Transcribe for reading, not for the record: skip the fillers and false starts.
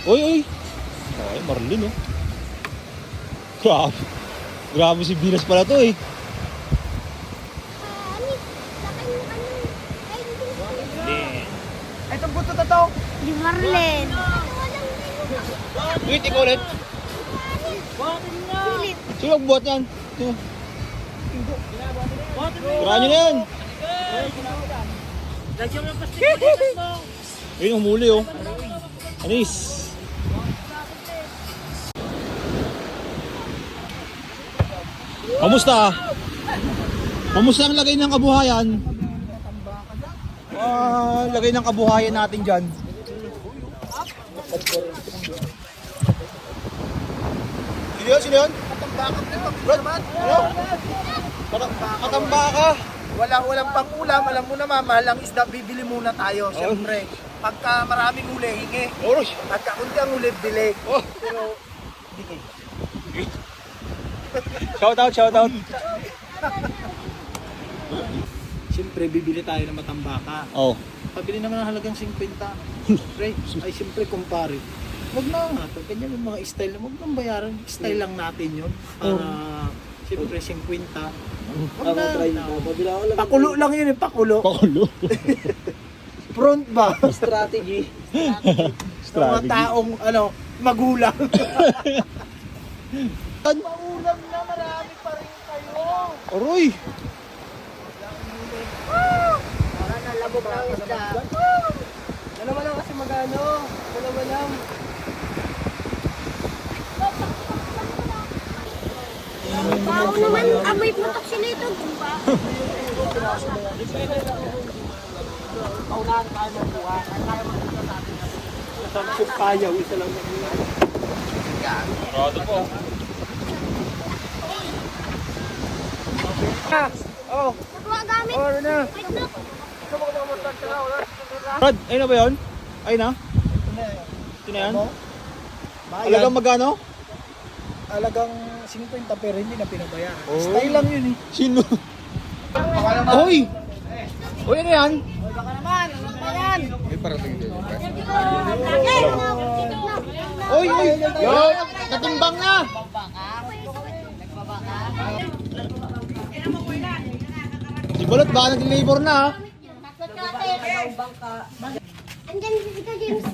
Uy, uy. Ay, Marlin, oh. Grabe. Grabe si Venus pala to, eh. Itong buto na to. Di Marlen. Wait, ikaw ulit. Philip. Sino magbuhat yan? Sino? Tiraan nyo na yan. Ayun, umuli, oh. Anis. Kamusta? Kamusta ang lagay ng kabuhayan? Lagay ng kabuhayan natin dyan. Sino yun? Sino yun? Naman. Ano? Katambaka. Walang pang-ulam. Alam mo naman, mahal ang isda. Bibili muna tayo. Siyempre, pagka maraming huli, hingi. Oros. Pagka kunti ang huli, bili. Oh. Pero, bigay. Shout out, shout out. Siyempre, bibili tayo ng matambaka. Oh. Pabili naman ng halagang 50. Pre, ay siyempre, kumpare. Huwag na nga. Pag ganyan yung mga style, huwag nang bayaran. Style lang natin yun. Para, siyempre, 50. Huwag na. Pakulo lang yun, pakulo. Pakulo. Front ba? Strategy. Sa mga taong, magulang. Maulam na, marami pa rin kayo. Aroy. Para nalabog ng isda. Dalawa lang kasi magano. Dalawa lang. Bao naman, amoy putok sila ito. Paunahan tayo ng buha. Kaya maganda natin. Nasampung kayaw, isa lang na buha. Rado po. Oh, Nakuha gamit. oh, na. Wait na. Rod, ayun na ba yun? Ayun na? Ito na yan? Alagang magano? Alagang 50 pero hindi na pinabayaran. Oh. Style lang yun eh. Sino? Hoy! Hoy, ano yan? Baka naman, ano ba yan? Hoy, hoy! Yo! Natimbang na! Si Balot, baka nag-labor na, ha? Andyan si Sika James.